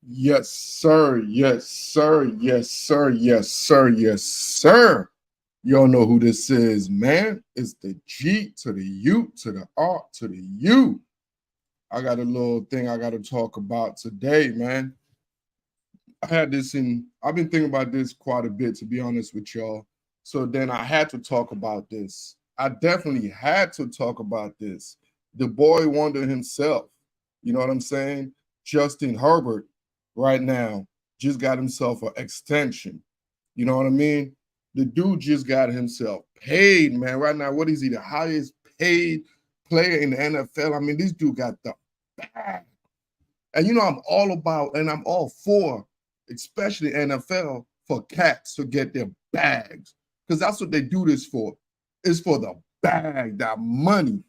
Yes, sir. Yes, sir. Yes, sir. Yes, sir. Yes, sir. Y'all know who this is, man. It's the G to the U to the R to the U. I got a little thing I got to talk about today, man. I've been thinking about this quite a bit, to be honest with y'all. So then I had to talk about this. I definitely had to talk about this. The boy wonder himself, you know what I'm saying? Justin Herbert, right now, just got himself an extension. You know what I mean? The dude just got himself paid, man. Right now, what is he? The highest paid player in the NFL. I mean, this dude got the bag. And I'm all about and I'm all for, especially NFL, for cats to get their bags. Because that's what they do this for. It's for the bag, that money.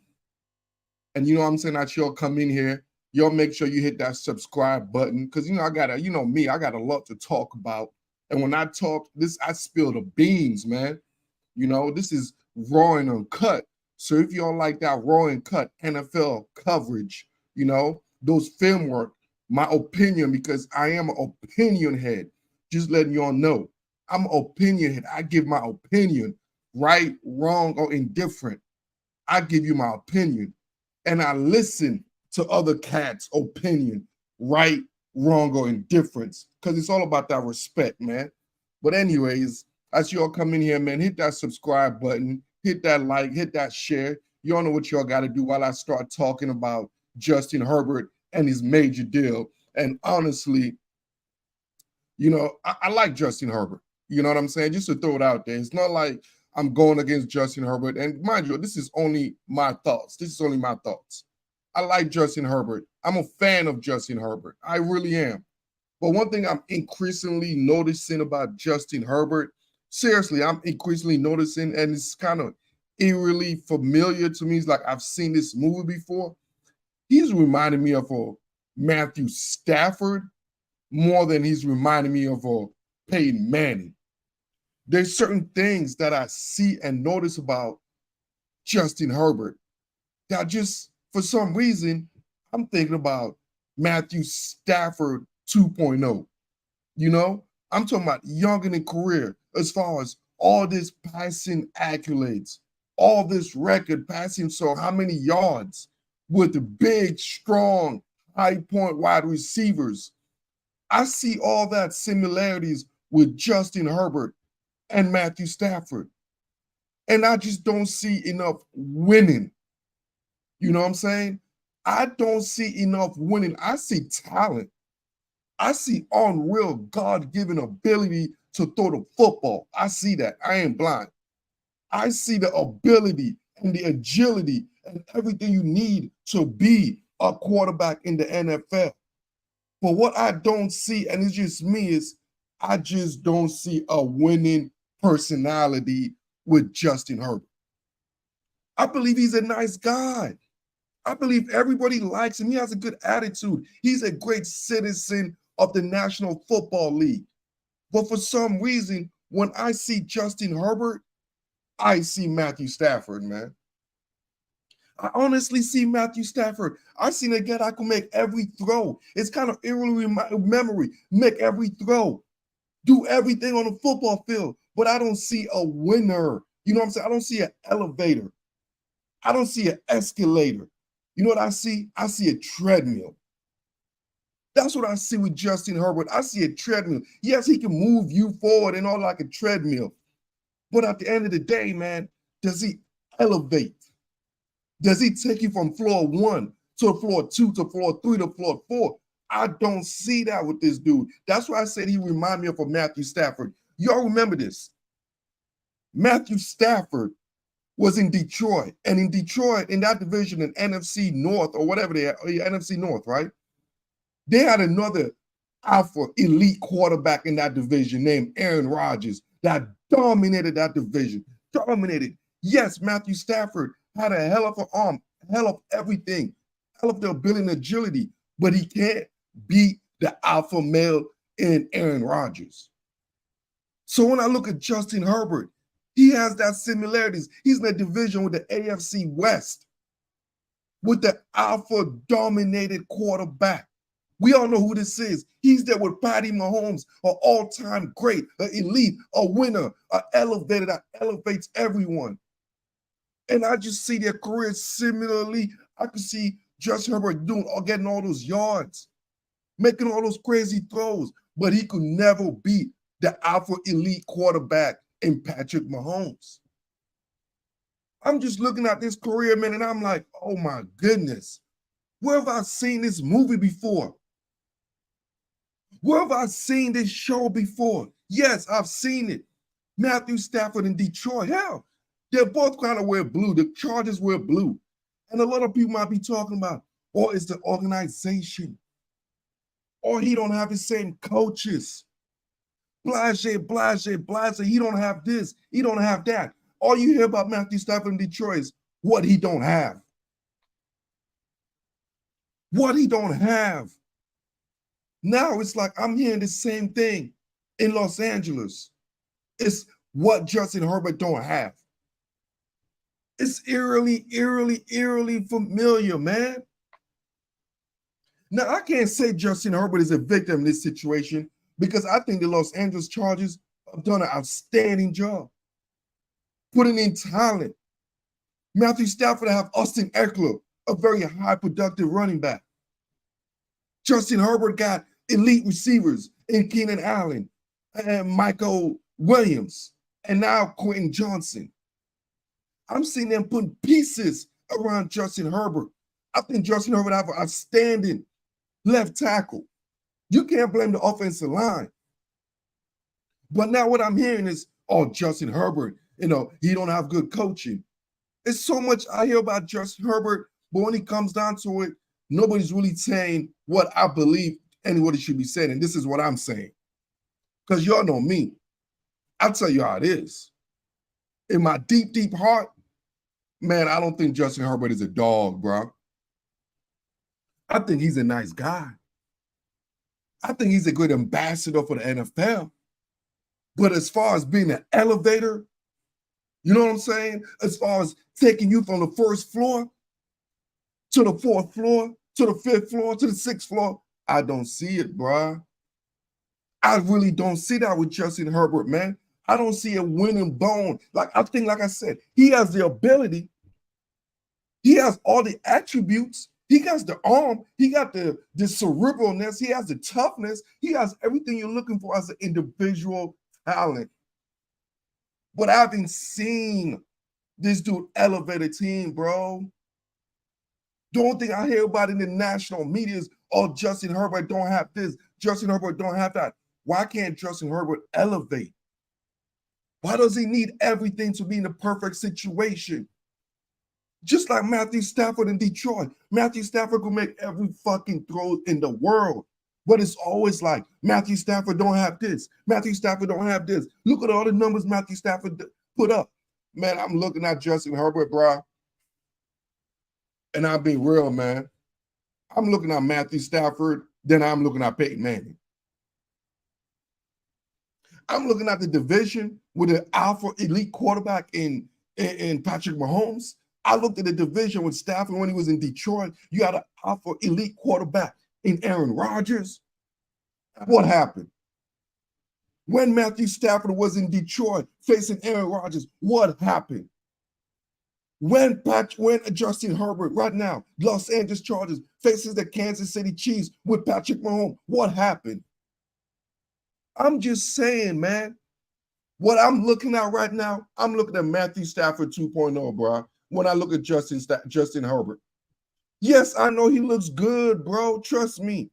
And you know what I'm saying? That y'all come in here, y'all make sure you hit that subscribe button. Cause I got a lot to talk about. And when I talk, I spill the beans, man. This is raw and uncut. So if y'all like that raw and cut NFL coverage, those film work, my opinion, because I am an opinion head, just letting y'all know. I'm an opinion head. I give my opinion, right, wrong, or indifferent. I give you my opinion. And I listen to other cats' opinion, right, wrong, or indifference. Because it's all about that respect, man. But anyways, as y'all come in here, man, hit that subscribe button, hit that like, hit that share. Y'all know what y'all got to do while I start talking about Justin Herbert and his major deal. And honestly, I like Justin Herbert. You know what I'm saying? Just to throw it out there. It's not like I'm going against Justin Herbert. And mind you, this is only my thoughts. This is only my thoughts. I like Justin Herbert. I'm a fan of Justin Herbert. I really am. But one thing I'm increasingly noticing about Justin Herbert, seriously, I'm increasingly noticing, and it's kind of eerily familiar to me. It's like I've seen this movie before. He's reminding me of a Matthew Stafford more than he's reminding me of a Peyton Manning. There's certain things that I see and notice about Justin Herbert that just, for some reason, I'm thinking about Matthew Stafford 2.0. I'm talking about young in career as far as all this passing accolades, all this record passing. So how many yards with the big, strong, high point wide receivers? I see all that similarities with Justin Herbert and Matthew Stafford. And I just don't see enough winning. You know what I'm saying? I don't see enough winning. I see talent. I see unreal God-given ability to throw the football. I see that. I ain't blind. I see the ability and the agility and everything you need to be a quarterback in the NFL. But what I don't see, and it's just me, is I just don't see a winning personality with Justin Herbert. I believe he's a nice guy. I believe everybody likes him. He has a good attitude. He's a great citizen of the National Football League. But for some reason, when I see Justin Herbert, I see Matthew Stafford, man. I honestly see Matthew Stafford. I seen a guy that could make every throw. It's kind of eerily memory. Make every throw. Do everything on the football field. But I don't see a winner. You know what I'm saying? I don't see an elevator. I don't see an escalator. You know what I see? I see a treadmill. That's what I see with Justin Herbert. I see a treadmill. Yes, he can move you forward and all like a treadmill. But at the end of the day, man, does he elevate? Does he take you from floor 1 to floor 2 to floor 3 to floor 4? I don't see that with this dude. That's why I said he reminded me of a Matthew Stafford. Y'all remember this. Matthew Stafford was in Detroit. And in Detroit, in that division, in NFC North or whatever they are, NFC North, right? They had another alpha elite quarterback in that division named Aaron Rodgers that dominated that division. Dominated. Yes, Matthew Stafford had a hell of an arm, hell of everything, hell of the ability and agility, but he can't beat the alpha male in Aaron Rodgers. So when I look at Justin Herbert, he has that similarities. He's in a division with the AFC West with the alpha dominated quarterback. We all know who this is. He's there with Patty Mahomes, an all-time great, an elite, a winner, an elevator that elevates everyone. And I just see their careers similarly. I could see Justin Herbert getting all those yards, making all those crazy throws, but he could never beat the alpha elite quarterback in Patrick Mahomes. I'm just looking at this career, man, and I'm like, oh my goodness, where have I seen this movie before? Where have I seen this show before? Yes, I've seen it. Matthew Stafford in Detroit. Hell, they're both kind of wear blue. The Chargers wear blue. And a lot of people might be talking about, or it's the organization, or he don't have the same coaches. Blase. He don't have this. He don't have that. All you hear about Matthew Stafford in Detroit is what he don't have. What he don't have. Now it's like I'm hearing the same thing in Los Angeles. It's what Justin Herbert don't have. It's eerily familiar, man. Now, I can't say Justin Herbert is a victim in this situation because I think the Los Angeles Chargers have done an outstanding job putting in talent. Matthew Stafford have Austin Eckler, a very high productive running back. Justin Herbert got elite receivers in Keenan Allen and Michael Williams, and now Quentin Johnson. I'm seeing them putting pieces around Justin Herbert. I think Justin Herbert have an outstanding left tackle. You can't blame the offensive line. But now what I'm hearing is, oh, Justin Herbert, he don't have good coaching. It's so much I hear about Justin Herbert, but when it comes down to it, nobody's really saying what I believe anybody should be saying. And this is what I'm saying. Because y'all know me. I'll tell you how it is. In my deep heart, man, I don't think Justin Herbert is a dog, bro. I think he's a nice guy. I think he's a good ambassador for the NFL. But as far as being an elevator, you know what I'm saying? As far as taking you from the first floor to the fourth floor, to the fifth floor, to the sixth floor, I don't see it, bro. I really don't see that with Justin Herbert, man. I don't see a winning bone. I think, like I said, he has the ability. He has all the attributes. He got the arm. He got the cerebralness. He has the toughness. He has everything you're looking for as an individual talent. But I haven't seen this dude elevate a team, bro. The only thing I hear about in the national media is, oh, Justin Herbert don't have this. Justin Herbert don't have that. Why can't Justin Herbert elevate? Why does he need everything to be in the perfect situation? Just like Matthew Stafford in Detroit. Matthew Stafford could make every fucking throw in the world. But it's always like, Matthew Stafford don't have this. Matthew Stafford don't have this. Look at all the numbers Matthew Stafford put up. Man, I'm looking at Justin Herbert, bro. And I'm being real, man. I'm looking at Matthew Stafford, then I'm looking at Peyton Manning. I'm looking at the division with an alpha elite quarterback in Patrick Mahomes. I looked at the division with Stafford when he was in Detroit. You had an alpha elite quarterback in Aaron Rodgers. What happened? When Matthew Stafford was in Detroit facing Aaron Rodgers, what happened? When Justin Herbert right now, Los Angeles Chargers, faces the Kansas City Chiefs with Patrick Mahomes, what happened? I'm just saying, man, what I'm looking at right now, I'm looking at Matthew Stafford 2.0, bro, when I look at Justin Herbert. Yes, I know he looks good, bro. Trust me.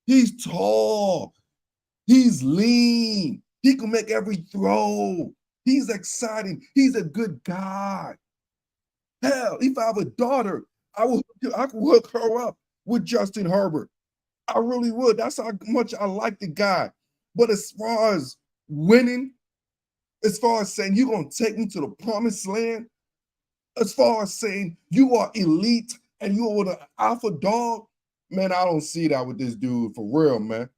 He's tall. He's lean. He can make every throw. He's exciting. He's a good guy. Hell, if I have a daughter, I could hook her up with Justin Herbert. I really would. That's how much I like the guy. But as far as winning, as far as saying you're going to take me to the promised land, as far as saying you are elite and you are an alpha dog, man, I don't see that with this dude for real, man.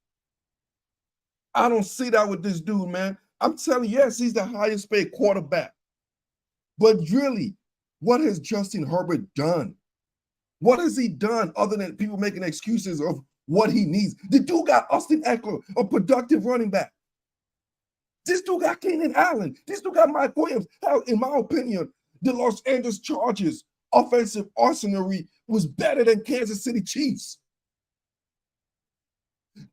I don't see that with this dude, man. I'm telling you, yes, he's the highest paid quarterback. But really, what has Justin Herbert done? What has he done other than people making excuses of what he needs. The dude got Austin Eckler, a productive running back. This dude got Keenan Allen. This dude got Mike Williams. Hell, in my opinion, the Los Angeles Chargers offensive arsenal was better than Kansas City Chiefs.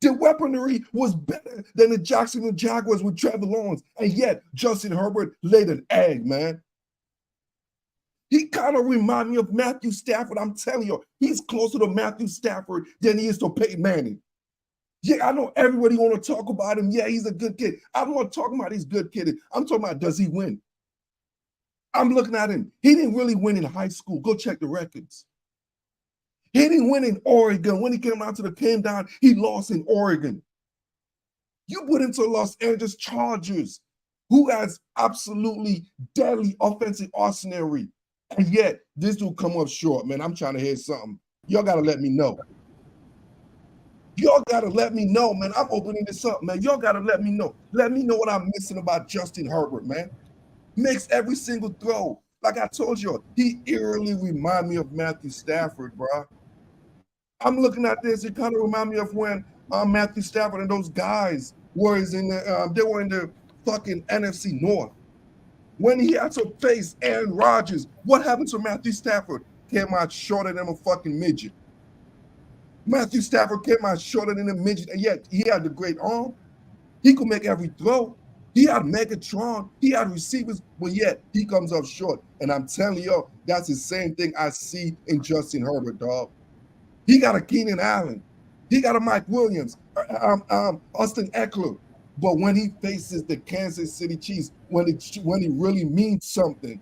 The weaponry was better than the Jacksonville Jaguars with Trevor Lawrence. And yet, Justin Herbert laid an egg, man. He kind of reminds me of Matthew Stafford. I'm telling you, he's closer to Matthew Stafford than he is to Peyton Manning. Yeah, I know everybody want to talk about him. Yeah, he's a good kid. I don't want to talk about he's good kid. I'm talking about, does he win? I'm looking at him. He didn't really win in high school. Go check the records. He didn't win in Oregon. When he came down, he lost in Oregon. You put him to Los Angeles Chargers, who has absolutely deadly offensive arsenal. And yet, this dude come up short, man. I'm trying to hear something. Y'all got to let me know. Y'all got to let me know, man. I'm opening this up, man. Y'all got to let me know. Let me know what I'm missing about Justin Herbert, man. Makes every single throw. Like I told you, he eerily reminds me of Matthew Stafford, bro. I'm looking at this. It kind of reminds me of when Matthew Stafford and those guys were in the fucking NFC North. When he had to face Aaron Rodgers, what happened to Matthew Stafford? Came out shorter than a fucking midget. Matthew Stafford came out shorter than a midget, and yet he had the great arm. He could make every throw. He had Megatron. He had receivers, but yet he comes up short. And I'm telling you, that's the same thing I see in Justin Herbert, dog. He got a Keenan Allen. He got a Mike Williams, Austin Eckler. But when he faces the Kansas City Chiefs, when he really means something,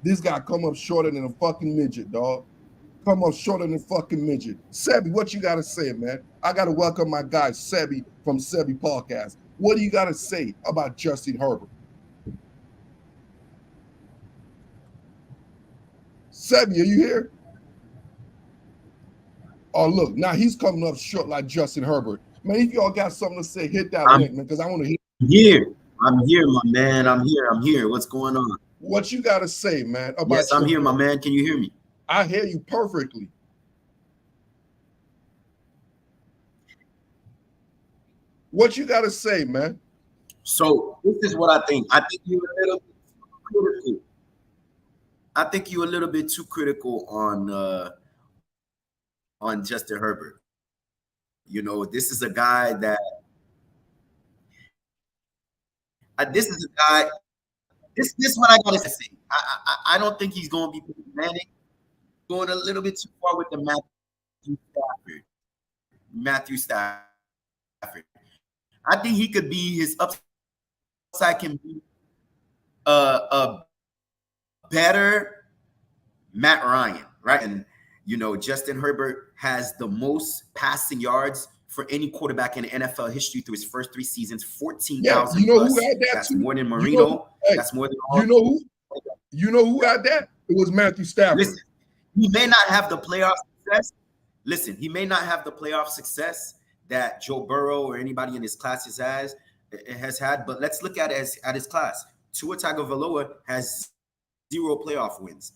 this guy come up shorter than a fucking midget, dog. Come up shorter than a fucking midget. Sebi, what you got to say, man? I got to welcome my guy, Sebi, from Sebi Podcast. What do you got to say about Justin Herbert? Sebi, are you here? Oh, look, now he's coming up short like Justin Herbert. Man, if y'all got something to say, hit that link, man, because I want to hear. I'm here, my man. I'm here. What's going on? What you got to say, man? About yes, I'm here, my man. Can you hear me? I hear you perfectly. What you got to say, man? So this is what I think. I think you're a little bit too critical. I think you're a little bit too critical on Justin Herbert. You know, this is a guy that this is a guy. This is what I gotta say. I don't think he's going to be Manning. Going a little bit too far with the Matthew Stafford. I think he could be his upside can be a better Matt Ryan, right? And you know, Justin Herbert has the most passing yards for any quarterback in NFL history through his first 3 seasons, 14,000 you know plus. Who had that That's too? more than Marino. That's more than all. You know who had that? It was Matthew Stafford. Listen, he may not have the playoff success. Listen, he may not have the playoff success that Joe Burrow or anybody in his classes has had, but let's look at it at his class. Tua Tagovailoa has 0 playoff wins.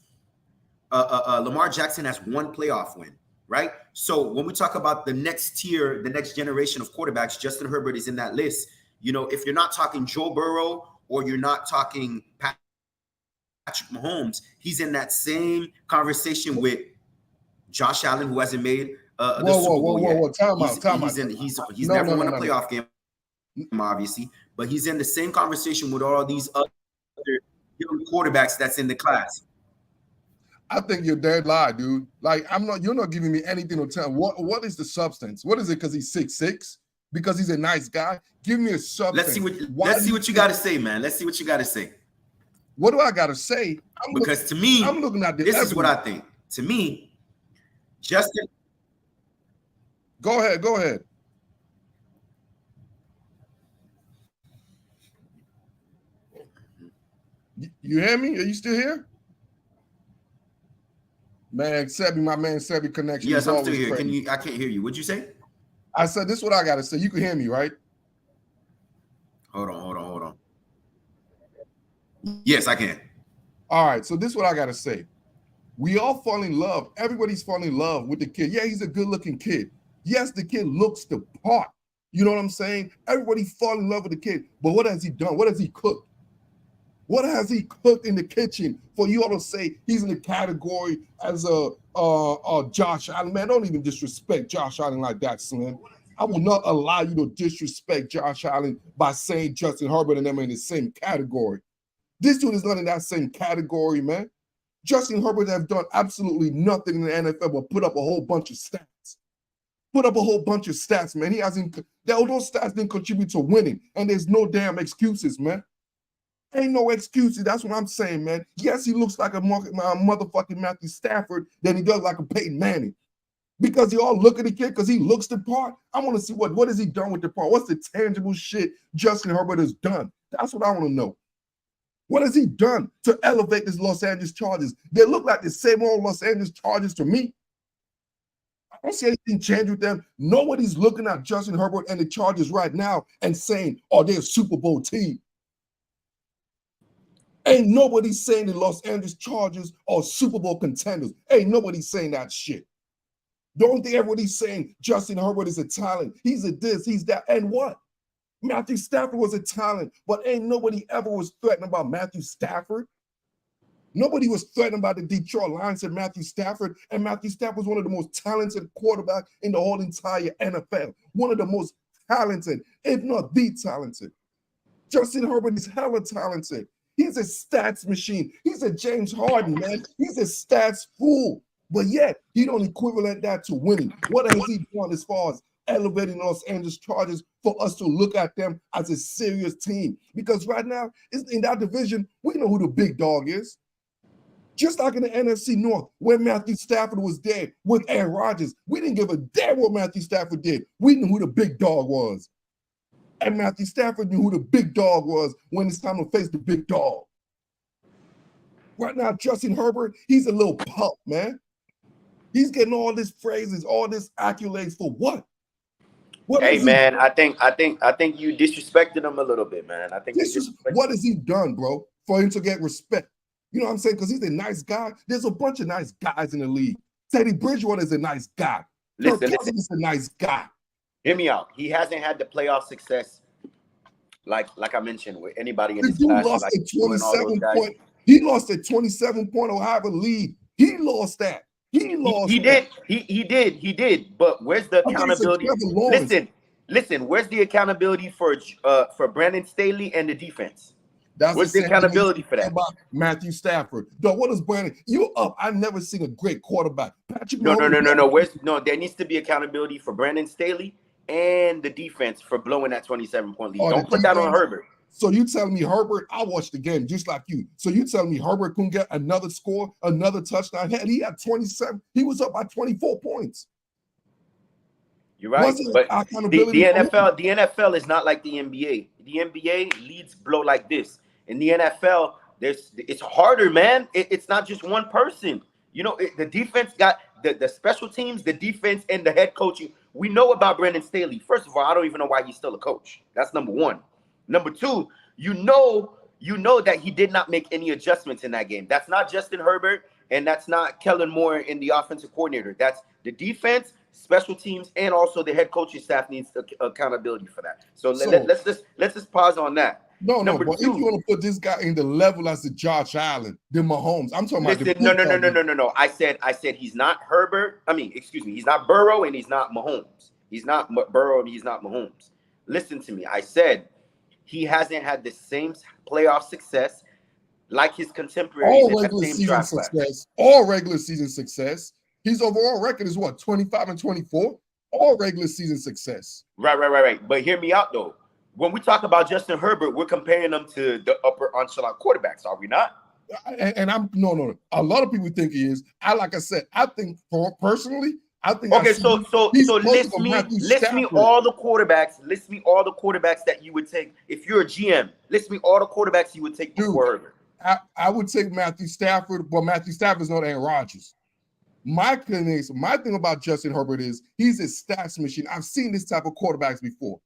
Lamar Jackson has 1 playoff win, right? So when we talk about the next tier, the next generation of quarterbacks, Justin Herbert is in that list. You know, if you're not talking Joe Burrow or you're not talking Patrick Mahomes, he's in that same conversation with Josh Allen, who hasn't made the Super Bowl yet. Time out. He's never won a playoff game, obviously, but he's in the same conversation with all these other young quarterbacks that's in the class. I think you're dead lie, dude. Like, you're not giving me anything to tell. What is the substance? What is it? Because he's 6'6"? Because he's a nice guy? Give me a substance. Let's see what you got to say, man. Let's see what you got to say. What do I got to say? To me, I'm looking at this is what I think. To me, Justin. Go ahead. You hear me? Are you still here? Man, Sebi, my man Sebi connection. Yes, I'm still here. Crazy. I can't hear you. What'd you say? I said, this is what I got to say. You can hear me, right? Hold on. Yes, I can. All right, so this is what I got to say. We all fall in love. Everybody's falling in love with the kid. Yeah, he's a good-looking kid. Yes, the kid looks the part. You know what I'm saying? Everybody fall in love with the kid. But what has he done? What has he cooked? What has he cooked in the kitchen for you all to say he's in the category as a Josh Allen? Man, don't even disrespect Josh Allen like that, Slim. I will not allow you to disrespect Josh Allen by saying Justin Herbert and them are in the same category. This dude is not in that same category, man. Justin Herbert have done absolutely nothing in the NFL but put up a whole bunch of stats. Put up a whole bunch of stats, man. He hasn't, those stats didn't contribute to winning, and there's no damn excuses, man. Ain't no excuses. That's what I'm saying, man. Yes, he looks like a motherfucking Matthew Stafford than he does like a Peyton Manning. Because you all look at the kid because he looks the part. I want to see what has he done with the part. What's the tangible shit Justin Herbert has done? That's what I want to know. What has he done to elevate this Los Angeles Chargers? They look like the same old Los Angeles Chargers to me. I don't see anything change with them. Nobody's looking at Justin Herbert and the Chargers right now and saying, oh, they're a Super Bowl team. Ain't nobody saying the Los Angeles Chargers are Super Bowl contenders. Ain't nobody saying that shit. Don't think everybody's saying Justin Herbert is a talent. He's a this, he's that, and what? Matthew Stafford was a talent, but ain't nobody ever was threatened about Matthew Stafford. Nobody was threatened by the Detroit Lions and Matthew Stafford, and Matthew Stafford was one of the most talented quarterbacks in the whole entire NFL. One of the most talented, if not the talented. Justin Herbert is hella talented. He's a stats machine. He's a James Harden, man. He's a stats fool. But yet, he don't equivalent that to winning. What has he done as far as elevating Los Angeles Chargers for us to look at them as a serious team? Because right now, in that division, we know who the big dog is. Just like in the NFC North, where Matthew Stafford was there with Aaron Rodgers, we didn't give a damn what Matthew Stafford did. We knew who the big dog was. And Matthew Stafford knew who the big dog was when it's time to face the big dog. Right now, Justin Herbert, he's a little pup, man. He's getting all these phrases, all this accolades for what? Hey man, I think you disrespected him a little bit, man. I think what has he done, bro, for him to get respect? You know what I'm saying? Because he's a nice guy. There's a bunch of nice guys in the league. Teddy Bridgewater is a nice guy. Listen, is a nice guy. Hear me out. He hasn't had the playoff success, like I mentioned, with anybody in this class. Lost a 27 point. He lost a 27-point Ohio lead. He lost that. He lost. He did. But where's the accountability? Listen. Where's the accountability for Brandon Staley and the defense? Where's the accountability for that? About Matthew Stafford. Though, what is Brandon? You up? I've never seen a great quarterback. Patrick. No. There needs to be accountability for Brandon Staley and the defense for blowing that 27-point lead. Don't put that on Herbert. So you telling me Herbert? I watched the game just like you. So you telling me Herbert couldn't get another score, another touchdown? He had 27. He was up by 24 points. You're right. But the NFL is not like the NBA. The NBA leads blow like this. In the NFL, it's harder, man. It's not just one person. You know, the defense got the special teams, the defense, and the head coaching. We know about Brandon Staley. First of all, I don't even know why he's still a coach. That's number one. Number two, you know that he did not make any adjustments in that game. That's not Justin Herbert, and that's not Kellen Moore in the offensive coordinator. That's the defense, special teams, and also the head coaching staff needs accountability for that. So let's just pause on that. No, but if you want to put this guy in the level as the Josh Allen, the Mahomes, I'm talking about. No. I said he's not Herbert. He's not Burrow and he's not Mahomes. He's not Burrow and he's not Mahomes. Listen to me. I said he hasn't had the same playoff success like his contemporaries. All regular season success. His overall record is what, 25-24? All regular season success. Right. But hear me out though. When we talk about Justin Herbert, we're comparing them to the upper echelon quarterbacks, are we not? And I'm no. A lot of people think he is. I think personally. Okay, so list me all the quarterbacks. List me all the quarterbacks that you would take if you're a GM. List me all the quarterbacks you would take before Herbert. I would take Matthew Stafford, but Matthew Stafford is not Aaron Rodgers. My thing about Justin Herbert is he's a stats machine. I've seen this type of quarterbacks before.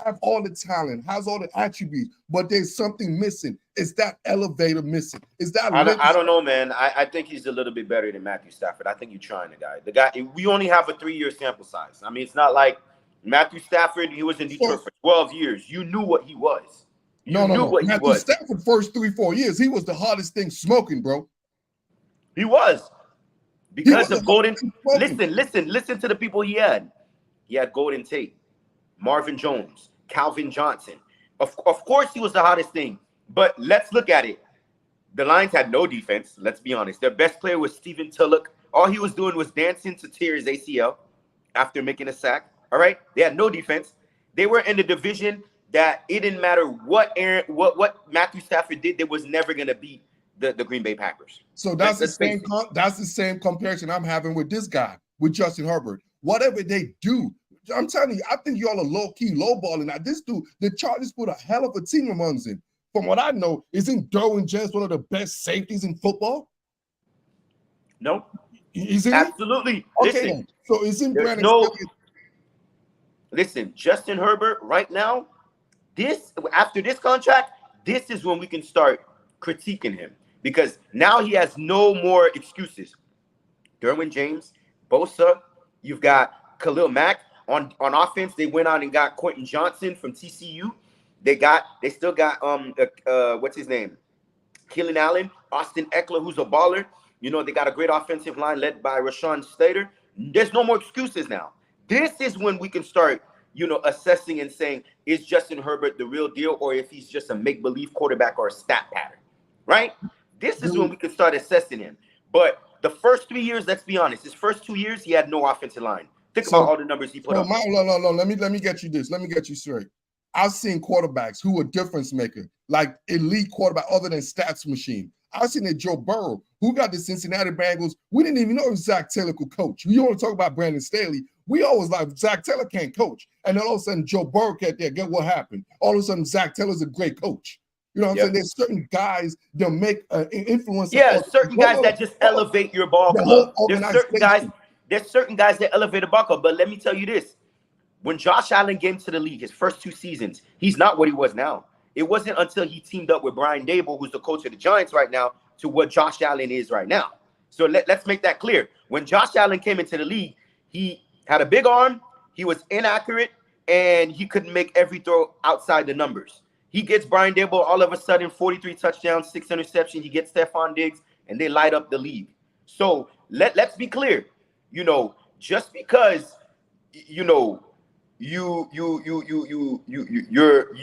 have all the talent, has all the attributes, but there's something missing. It's that elevator missing. Is that I don't know, man. I think he's a little bit better than Matthew Stafford. I think you're trying the guy. We only have a 3-year sample size. I mean, it's not like Matthew Stafford, he was in Detroit for 12 years. You knew what he was. No. Matthew Stafford first 3-4 years, he was the hardest thing smoking, bro. He was. Because of Golden. Listen to the people he had. He had Golden Tate, Marvin Jones, Calvin Johnson. Of course, he was the hottest thing. But let's look at it. The Lions had no defense. Let's be honest. Their best player was Steven Tulloch. All he was doing was dancing to tear his ACL after making a sack. All right. They had no defense. They were in the division that it didn't matter what Matthew Stafford did. They was never going to beat the Green Bay Packers. So that's the same comparison I'm having with this guy, with Justin Herbert. Whatever they do, I'm telling you, I think y'all are low-key lowballing. Now, this dude, the Chargers put a hell of a team amongst him. From what I know, isn't Derwin James one of the best safeties in football? No. Isn't absolutely. He? Okay, listen, so isn't Brandon Listen, Justin Herbert right now, after this contract, this is when we can start critiquing him. Because now he has no more excuses. Derwin James, Bosa, you've got Khalil Mack. On offense, they went out and got Quentin Johnson from TCU. They still got what's his name? Keelan Allen, Austin Eckler, who's a baller. You know, they got a great offensive line led by Rashawn Slater. There's no more excuses now. This is when we can start, assessing and saying, is Justin Herbert the real deal, or if he's just a make-believe quarterback or a stat pattern, right? This is when we can start assessing him. But the first 3 years, let's be honest, his first 2 years, he had no offensive line. Think about all the numbers he put up. No. Let me get you this. Let me get you straight. I've seen quarterbacks who are difference maker, like elite quarterback other than stats machine. I've seen it Joe Burrow, who got the Cincinnati Bengals. We didn't even know if Zach Taylor could coach. We only talk about Brandon Staley. We always like Zach Taylor can't coach. And then all of a sudden Joe Burrow can't there. Get what happened? All of a sudden Zach Taylor's a great coach. You know what I'm saying? There's certain guys that make influence. Yeah, certain guys that just elevate your ball club. There's certain guys that elevate a ball club. But let me tell you this. When Josh Allen came to the league, his first 2 seasons, he's not what he was now. It wasn't until he teamed up with Brian Daboll, who's the coach of the Giants right now, to what Josh Allen is right now. So let's make that clear. When Josh Allen came into the league, he had a big arm, he was inaccurate, and he couldn't make every throw outside the numbers. He gets Brian Daboll, all of a sudden, 43 touchdowns, 6 interceptions. He gets Stephon Diggs, and they light up the league. So let's be clear. Just because, you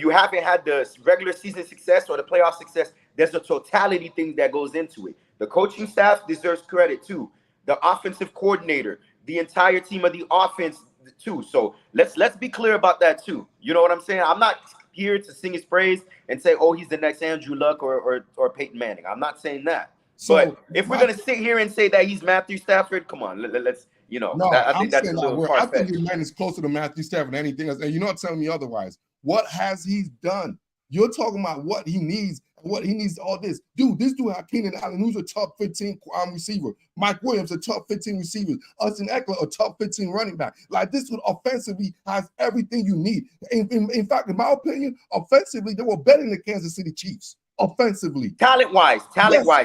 haven't had the regular season success or the playoff success, there's a totality thing that goes into it. The coaching staff deserves credit too. The offensive coordinator, the entire team of the offense too. So let's be clear about that too. You know what I'm saying? I'm not here to sing his praise and say, oh, he's the next Andrew Luck or Peyton Manning. I'm not saying that. But if we're gonna sit here and say that he's Matthew Stafford, come on, let's. I think that's a little far-fetched. I think his man is closer to Matthew Stafford than anything else. And you're not telling me otherwise. What has he done? You're talking about what he needs, all this. Dude, this dude had Keenan Allen, who's a top 15 receiver. Mike Williams, a top 15 receiver. Austin Eckler, a top 15 running back. Like, this dude offensively has everything you need. In fact, in my opinion, offensively, they were better than the Kansas City Chiefs. Offensively, talent-wise,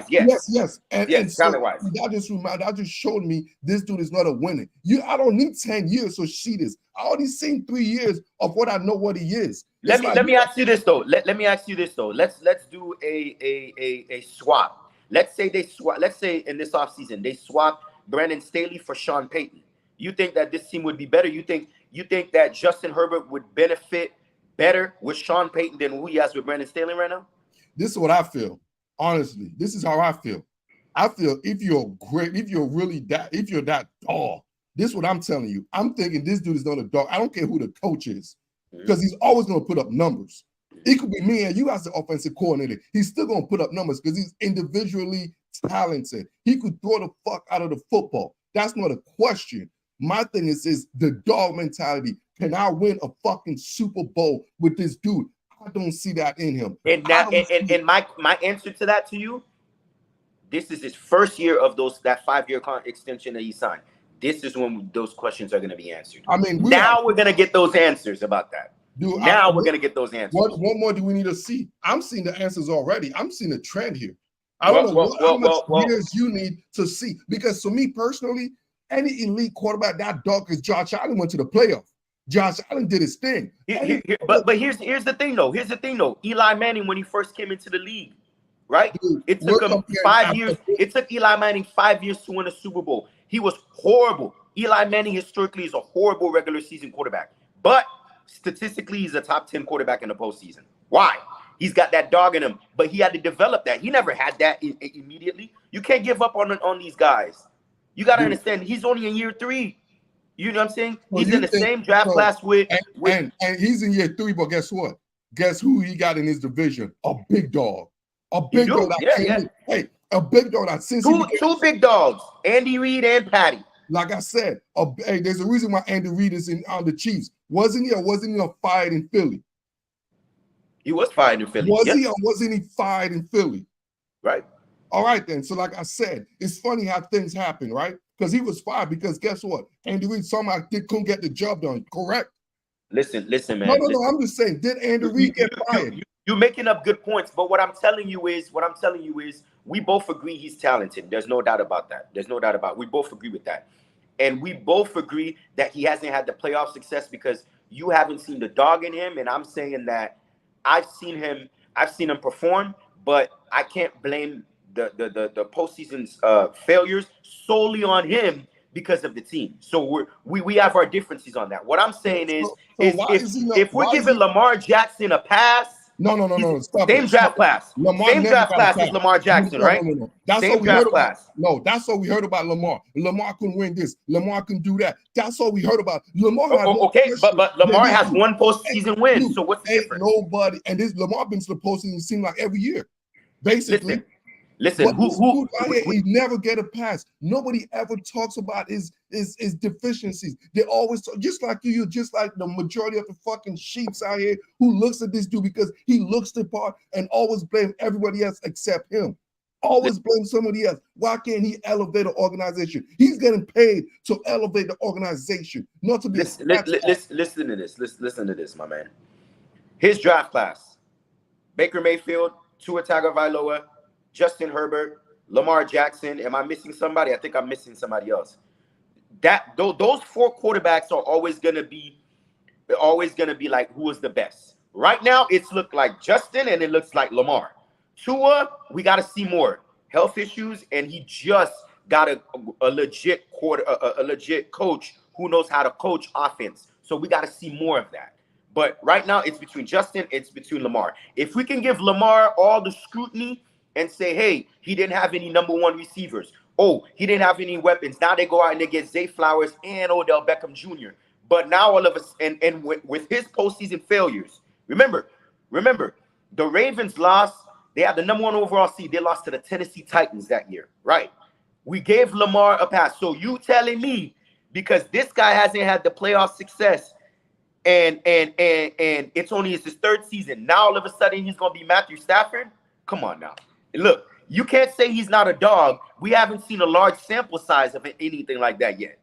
yes. And talent-wise. That just showed me this dude is not a winner. I don't need 10 years to see this. I already seen 3 years of what I know what he is. Let me ask you this though. Let me ask you this though. Let's do a swap. Let's say in this offseason they swap Brandon Staley for Sean Payton. You think that this team would be better? You think that Justin Herbert would benefit better with Sean Payton than who he has with Brandon Staley right now? This is what I feel. Honestly, this is how I feel. I feel if you're that dog, this is what I'm telling you. I'm thinking this dude is not a dog. I don't care who the coach is, because he's always going to put up numbers. It could be me and you as the offensive coordinator. He's still going to put up numbers because he's individually talented. He could throw the fuck out of the football. That's not a question. My thing is the dog mentality. Can I win a fucking Super Bowl with this dude? I don't see that in him. And my answer to that to you, this is his first year of that 5-year extension that he signed. This is when those questions are going to be answered. I mean, we're going to get those answers about that. Dude, now we're gonna get those answers. What more do we need to see? I'm seeing the answers already. I'm seeing a trend here. I don't know how much years you need to see. Because for me personally, any elite quarterback, that dog, because Josh Allen went to the playoff. Josh Allen did his thing. But here's the thing though. Here's the thing though. Eli Manning, when he first came into the league, right? Dude, it took him 5 years. It took Eli Manning 5 years to win a Super Bowl. He was horrible. Eli Manning historically is a horrible regular season quarterback. But statistically, he's a top 10 quarterback in the postseason. Why? He's got that dog in him, but he had to develop that. He never had that immediately. You can't give up on these guys. You got to understand, he's only in year 3. You know what I'm saying? He's in the same draft class with and he's in year 3, but guess what? Guess who he got in his division? A big dog. A big dog. Hey, a big dog that since two big dogs, Andy Reid and Patty. Like I said, hey, there's a reason why Andy Reid is on the Chiefs. Wasn't he fired in Philly? He was fired in Philly. Was he or wasn't he fired in Philly? Right. All right then. So like I said, it's funny how things happen, right? Because he was fired because guess what? Andy Reid somehow couldn't get the job done. Correct? Listen, man. No. I'm just saying, did Andy Reid get fired? You're making up good points, but what I'm telling you is, we both agree he's talented. There's no doubt about that. We both agree with that. And we both agree that he hasn't had the playoff success because you haven't seen the dog in him. And I'm saying that I've seen him perform, but I can't blame the postseason's failures solely on him because of the team. So we have our differences on that. What I'm saying is if we're giving Lamar Jackson a pass. No. Same draft class. Same draft class as Lamar Jackson, right? No. That's same draft class. No, that's what we heard about Lamar. Lamar can win this. Lamar can do that. That's all we heard about. Lamar. But Lamar has one postseason win. So what's the difference? Nobody. And this Lamar been to the postseason. It seemed like every year, basically. Listen, he never get a pass. Nobody ever talks about his deficiencies. They always talk, just like you, just like the majority of the fucking sheeps out here who looks at this dude because he looks the part and always blame everybody else except him. Always blame somebody else. Why can't he elevate an organization? He's getting paid to elevate the organization, not to be. Listen to this. Listen to this, my man. His draft class: Baker Mayfield, Tua Tagovailoa, Justin Herbert, Lamar Jackson. Am I missing somebody? I think I'm missing somebody else. Those 4 quarterbacks are always gonna be like who is the best. Right now, it's looked like Justin and it looks like Lamar. Tua, we got to see more health issues, and he just got a legit coach who knows how to coach offense. So we got to see more of that. But right now, it's between Justin, it's between Lamar. If we can give Lamar all the scrutiny and say, hey, he didn't have any number 1 receivers. Oh, he didn't have any weapons. Now they go out and they get Zay Flowers and Odell Beckham Jr. But now all of us, and with his postseason failures, remember, the Ravens lost. They had the number 1 overall seed. They lost to the Tennessee Titans that year, right? We gave Lamar a pass. So you telling me because this guy hasn't had the playoff success and it's only his 3rd season, now all of a sudden he's going to be Matthew Stafford? Come on now. Look, you can't say he's not a dog. We haven't seen a large sample size of anything like that yet.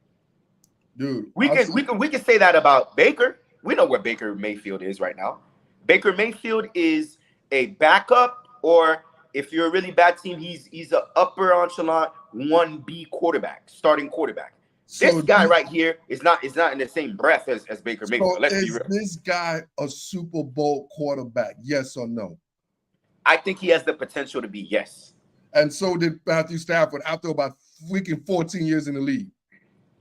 Dude, we can say that about Baker. We know where Baker Mayfield is right now. Baker Mayfield is a backup, or if you're a really bad team, he's an upper echelon 1B quarterback, starting quarterback. This guy right here is not in the same breath as Baker Mayfield. Let's be real. Is this guy a Super Bowl quarterback? Yes or no? I think he has the potential to be, yes. And so did Matthew Stafford after about freaking 14 years in the league.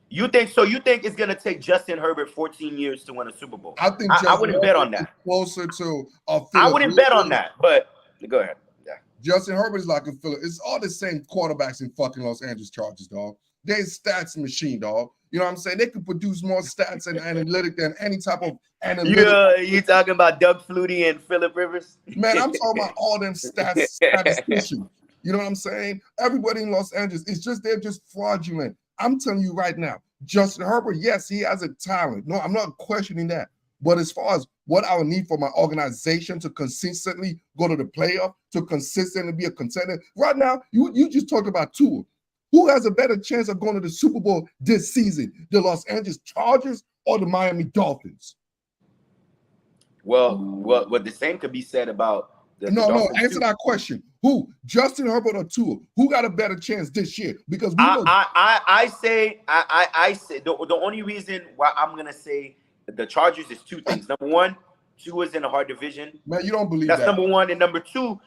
You think so? You think it's going to take Justin Herbert 14 years to win a Super Bowl? I think I wouldn't bet on that. Closer to I wouldn't bet on that, but go ahead. Yeah. Justin Herbert is like a Philip. It's all the same quarterbacks in fucking Los Angeles Chargers, dog. They're a stats machine, dog. You know what I'm saying? They could produce more stats and analytic than any type of analytic. Yeah, you talking about Doug Flutie and Phillip Rivers? Man, I'm talking about all them statisticians. You know what I'm saying? Everybody in Los Angeles, they're just fraudulent. I'm telling you right now, Justin Herbert, yes, he has a talent. No, I'm not questioning that. But as far as what I would need for my organization to consistently go to the playoff, to consistently be a contender, right now, you just talked about Tua. Who has a better chance of going to the Super Bowl this season? The Los Angeles Chargers or the Miami Dolphins? Well, the same could be said about the No, Dolphins answer too. that question. Who, Justin Herbert or Tua? Who got a better chance this year? Because we know. I say the only reason why I'm gonna say the Chargers is two things. Number one, Tua is in a hard division. Man, you don't believe that's that. number one, and number two,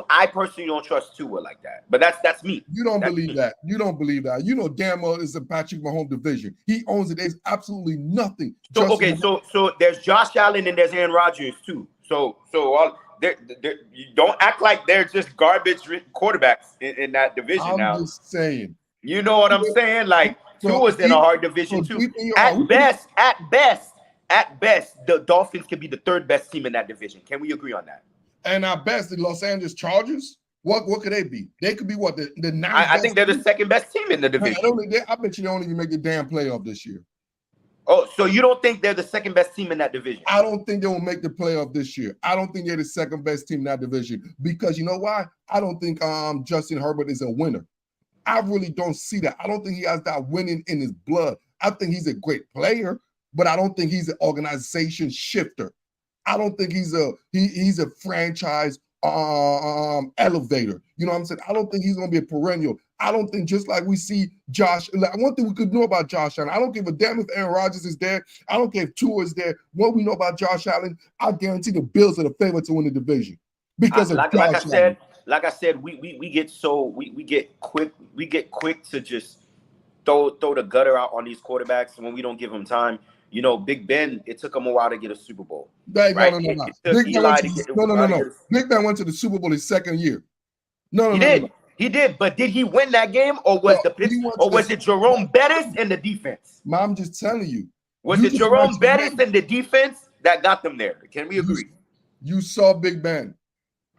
I personally don't trust Tua like that. But that's me. You don't believe that. You don't believe that. You know damn well it's a Patrick Mahomes division. He owns it. There's absolutely nothing. So okay, so there's Josh Allen and there's Aaron Rodgers too. So all you don't act like they're just garbage quarterbacks in that division now. I'm just saying. You know what I'm saying? Like Tua's in a hard division too. At best, the Dolphins could be the third best team in that division. Can we agree on that? And at best, the Los Angeles Chargers, what could they be? They could be what the ninth. I think they're the second best team in the division. I bet you they don't even make the damn playoff this year. Oh, so you don't think they're the second best team in that division? I don't think they will make the playoff this year. I don't think they're the second best team in that division because you know why? I don't think Justin Herbert is a winner. I really don't see that. I don't think he has that winning in his blood. I think he's a great player, but I don't think he's an organization shifter. I don't think he's a franchise elevator. You know what I'm saying? I don't think he's going to be a perennial. I don't think just like we see Josh. Like, one thing we could know about Josh Allen, I don't give a damn if Aaron Rodgers is there. I don't care if Tua is there. What we know about Josh Allen, I guarantee the Bills are the favorite to win the division because of Josh Allen. Like I said, we get quick to just throw the gutter out on these quarterbacks when we don't give them time. You know, Big Ben, it took him a while to get a Super Bowl. Right? No. Big Ben went to the Super Bowl his second year. He did, but did he win that game, or was it Jerome Bettis and the defense? I'm just telling you. Was it Jerome Bettis and the defense that got them there? Can we agree? You saw Big Ben.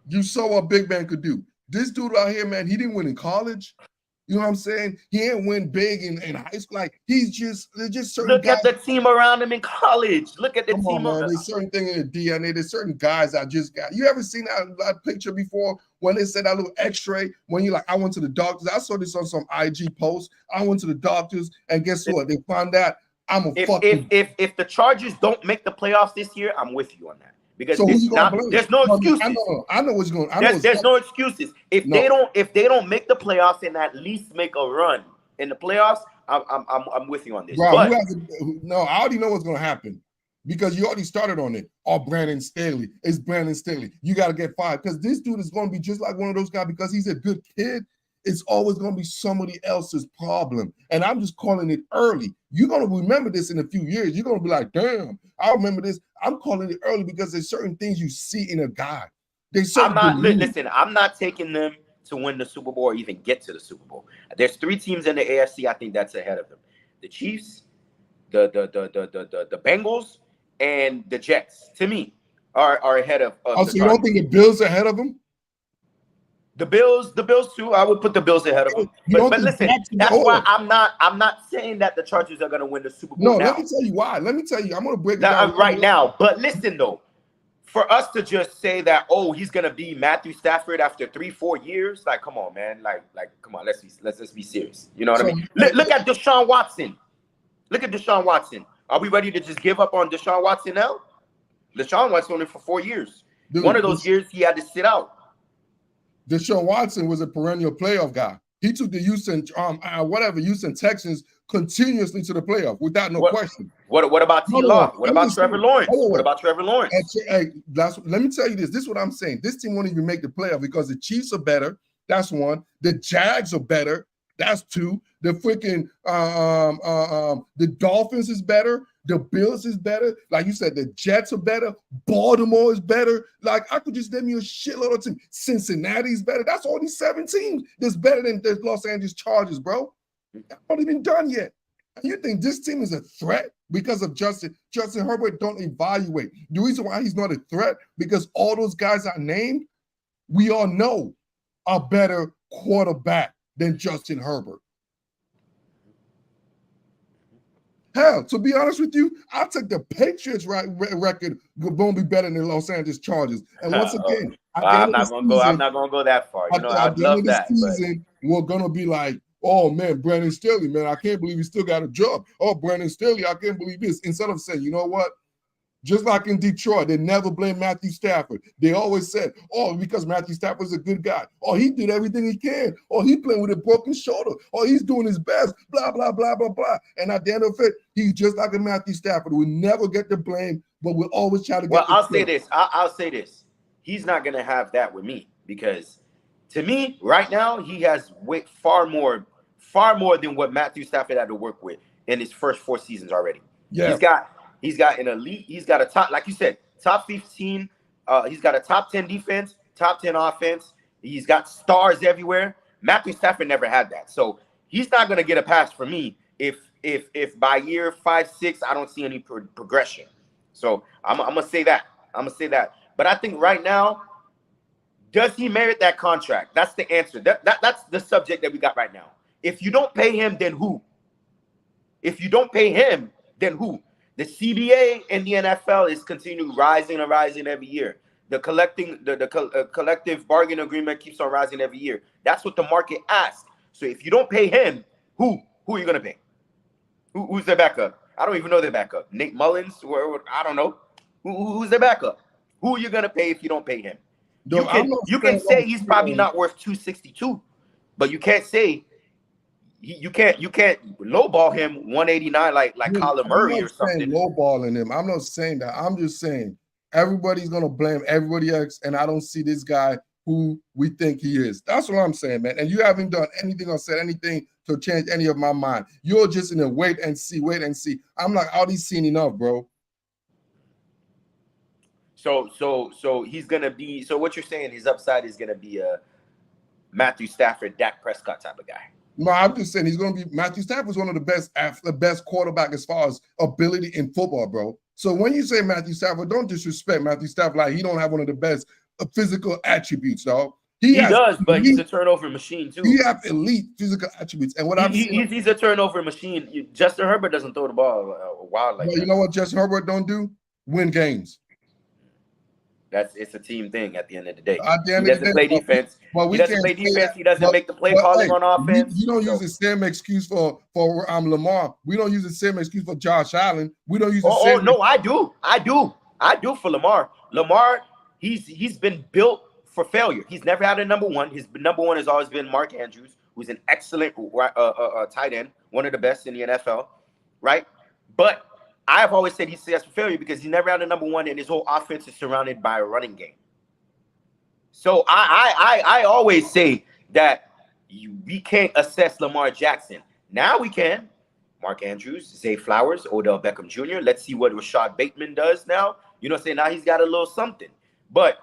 You saw what Big Ben could do. This dude out here, man, he didn't win in college. You know what I'm saying? He ain't win big in high school. Like they're just certain Look guys. at the team around him in college. Look at the team. Man. There's certain thing in the DNA. There's certain guys I just got. You ever seen that picture before when they said that little X-ray? When you like, I went to the doctors. I saw this on some IG post. I went to the doctors, and guess what? They found out I'm a fucking. If the Chargers don't make the playoffs this year, I'm with you on that. Because there's no excuses. I know what's going on. There's no excuses. If they don't make the playoffs and at least make a run in the playoffs, I'm with you on this. Bro, I already know what's going to happen because you already started on it. Brandon Staley. It's Brandon Staley. You got to get fired because this dude is going to be just like one of those guys because he's a good kid. It's always going to be somebody else's problem. And I'm just calling it early. You're going to remember this in a few years. You're going to be like, damn, I remember this. I'm calling it early because there's certain things you see in a guy. I'm not taking them to win the Super Bowl or even get to the Super Bowl. There's three teams in the AFC I think that's ahead of them. The Chiefs, the Bengals, and the Jets, to me, are ahead of so you don't think the Bills are ahead of them? The Bills too. I would put the Bills ahead of them. But listen, that's why I'm not saying that the Chargers are going to win the Super Bowl. No, let me tell you why. I'm going to break it down right now. But listen though, for us to just say that, he's going to be Matthew Stafford after 3-4 years, like, come on, man, like, come on, let's be serious. You know what I mean? Look at Deshaun Watson. Look at Deshaun Watson. Are we ready to just give up on Deshaun Watson now? Deshaun Watson only for 4 years. One of those years he had to sit out. Deshaun Watson was a perennial playoff guy. He took the Houston Texans continuously to the playoff without no question. What about T-Law? What about Trevor Lawrence? What about Trevor Lawrence? Let me tell you this. This is what I'm saying. This team won't even make the playoff because the Chiefs are better. That's one. The Jags are better. That's two. The freaking the Dolphins is better. The Bills is better. Like you said, the Jets are better. Baltimore is better. Like I could just name you a shitload of teams. Cincinnati's better. That's all these 7 teams that's better than the Los Angeles Chargers, bro. That's not even done yet. And you think this team is a threat because of Justin Herbert? Don't evaluate. The reason why he's not a threat because all those guys I named, we all know are better quarterback than Justin Herbert. Hell, to be honest with you, I took the Patriots record won't be better than the Los Angeles Chargers. And once again, I'm not gonna go that far. You know, I'd love that. Season, we're gonna be like, oh man, Brandon Staley, man, I can't believe he still got a job. Oh, Brandon Staley, I can't believe this. Instead of saying, you know what, Just like in Detroit, they never blamed Matthew Stafford. They always said, oh, because Matthew Stafford's a good guy. Oh, he did everything he can. Oh, he playing with a broken shoulder. Oh, he's doing his best, blah, blah, blah, blah, blah. And at the end of it, he's just like a Matthew Stafford. We never get the blame, but we'll always try to get I'll say this. I'll say this. He's not going to have that with me because to me, right now, he has far more than what Matthew Stafford had to work with in his first 4 seasons already. Yeah. He's got an elite. He's got a top, like you said, top 15. He's got a top 10 defense, top 10 offense. He's got stars everywhere. Matthew Stafford never had that, so he's not gonna get a pass from me if by year 5, 6 I don't see any progression. So I'm gonna say that. But I think right now, does he merit that contract? That's the answer. That's the subject that we got right now. If you don't pay him, then who? If you don't pay him, then who? The CBA in the NFL is continuing rising and rising every year. The collective bargain agreement keeps on rising every year. That's what the market asks. So if you don't pay him, who are you going to pay? Who's their backup? I don't even know their backup. Nate Mullins? I don't know. Who's their backup? Who are you going to pay if you don't pay him? You can say he's probably not worth 262, but you can't say you can't lowball him 189 like Kyler Murray or something. Lowballing him. I'm not saying that. I'm just saying everybody's gonna blame everybody else, and I don't see this guy who we think he is. That's what I'm saying, man. And you haven't done anything or said anything to change any of my mind. You're just in a wait and see. I'm like, already seen enough, bro. So he's gonna be. So what you're saying, his upside is gonna be a Matthew Stafford, Dak Prescott type of guy. No, I'm just saying he's going to be. Matthew Stafford's one of the best quarterback as far as ability in football, bro. So when you say Matthew Stafford, don't disrespect Matthew Stafford like he don't have one of the best physical attributes, dog. He does, but he's a turnover machine too. He has elite physical attributes, and what he's a turnover machine. Justin Herbert doesn't throw the ball wild like that. You know what Justin Herbert don't do? Win games. It's a team thing at the end of the day. He doesn't play defense. He doesn't play defense. He doesn't make the play calling on offense. You don't use the same excuse for Lamar. We don't use the same excuse for Josh Allen. We don't use the same. No, I do for Lamar. Lamar, he's been built for failure. He's never had a number one. His number one has always been Mark Andrews, who's an excellent tight end, one of the best in the NFL, right? But I've always said he's set for failure because he never had a number one, and his whole offense is surrounded by a running game. So I always say that we can't assess Lamar Jackson. Now we can. Mark Andrews, Zay Flowers, Odell Beckham Jr. Let's see what Rashad Bateman does now. You know what I'm saying? Now he's got a little something. But,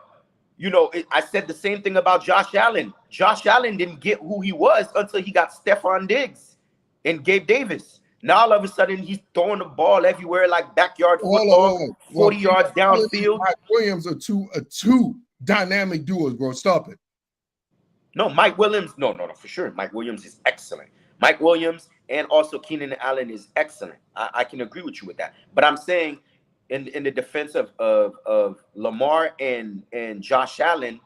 I said the same thing about Josh Allen. Josh Allen didn't get who he was until he got Stephon Diggs and Gabe Davis. Now all of a sudden he's throwing the ball everywhere like backyard football, 40 yards downfield. Mike Williams are two dynamic duos, bro. Stop it. No, Mike Williams. No, for sure. Mike Williams is excellent. Mike Williams and also Keenan Allen is excellent. I can agree with you with that. But I'm saying in the defense of Lamar and Josh Allen,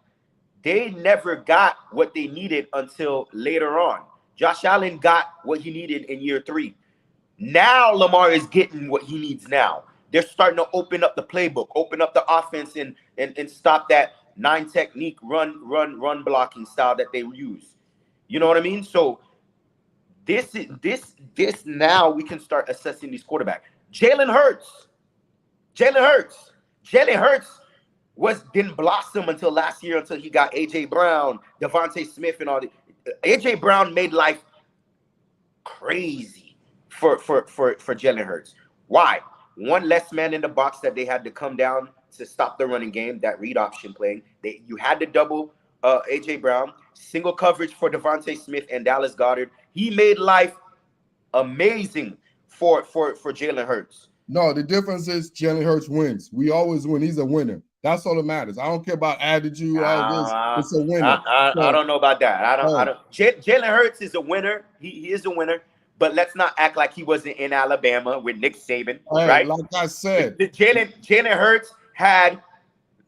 they never got what they needed until later on. Josh Allen got what he needed in year 3. Now Lamar is getting what he needs now. They're starting to open up the playbook, open up the offense, and stop that 9 technique run blocking style that they use. You know what I mean? So this now we can start assessing these quarterbacks. Jalen Hurts didn't blossom until last year, until he got AJ Brown, Devontae Smith, and all the AJ Brown made life crazy for Jalen Hurts. Why? One less man in the box that they had to come down to stop the running game, that read option playing. You had to double AJ Brown, single coverage for Devontae Smith and Dallas Goedert. He made life amazing for Jalen Hurts. No, the difference is Jalen Hurts wins. We always win. He's a winner. That's all that matters. I don't care about attitude. It's a winner. I don't know about that. I don't. Jalen Hurts is a winner. He is a winner. But let's not act like he wasn't in Alabama with Nick Saban, right? Like I said, Jalen Hurts had.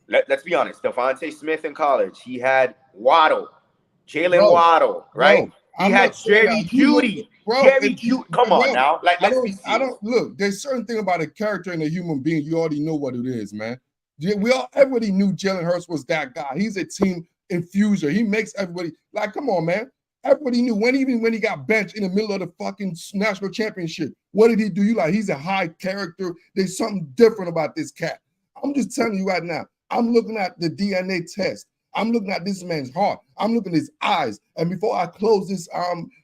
Let's be honest. Devontae Smith in college. He had Waddle, Waddle, right? He had Jerry Judy. Jerry Judy. Come on now. Like, let's be serious. I don't look. There's certain thing about a character and a human being. You already know what it is, man. Everybody knew Jalen Hurts was that guy. He's a team infuser. He makes everybody like, come on, man. Everybody knew even when he got benched in the middle of the fucking national championship. What did he do? You like, he's a high character. There's something different about this cat. I'm just telling you right now. I'm looking at the DNA test. I'm looking at this man's heart. I'm looking at his eyes. And before I close this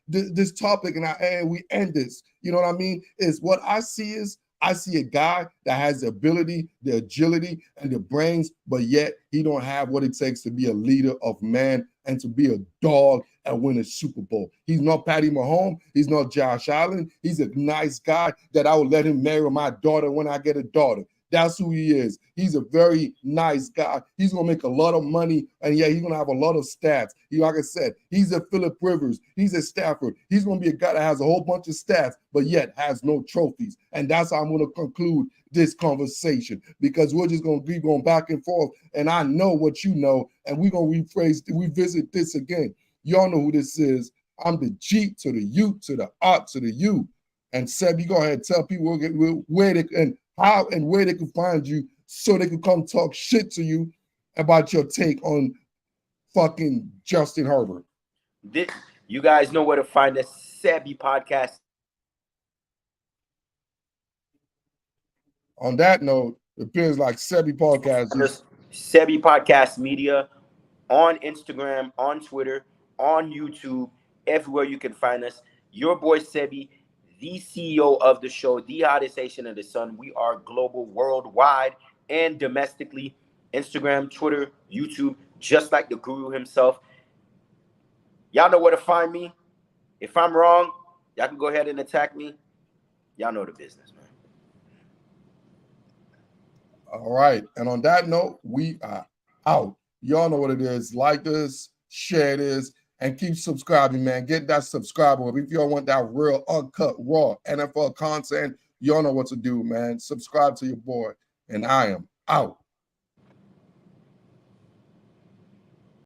this topic and we end this, you know what I mean? Is what I see a guy that has the ability, the agility, and the brains, but yet he don't have what it takes to be a leader of man and to be a dog and win a Super Bowl. He's not Patty Mahomes. He's not Josh Allen. He's a nice guy that I would let him marry my daughter when I get a daughter. That's who he is. He's a very nice guy. He's going to make a lot of money, and yeah, he's going to have a lot of stats. Like I said, he's a Phillip Rivers. He's a Stafford. He's going to be a guy that has a whole bunch of stats, but yet has no trophies. And that's how I'm going to conclude this conversation, because we're just going to be going back and forth, and I know what you know, and we're going to revisit this again. Y'all know who this is. I'm the G to the U to the R to the U. And Seb, you go ahead and tell people where they can, how and where they can find you so they can come talk shit to you about your take on fucking Justin Herbert. You guys know where to find the Sebi podcast. On that note, it appears like Sebi Podcast. Sebi Podcast Media on Instagram, on Twitter, on YouTube, everywhere you can find us. Your boy Sebi, the CEO of the show, the hottest Haitian of the sun. We are global, worldwide, and domestically. Instagram, Twitter, YouTube, just like the guru himself. Y'all know where to find me. If I'm wrong, y'all can go ahead and attack me. Y'all know the business, man. All right. And on that note, we are out. Y'all know what it is. Like this, share this, and keep subscribing, man. Get that subscriber. If y'all want that real, uncut, raw NFL content, y'all know what to do, man. Subscribe to your boy. And I am out.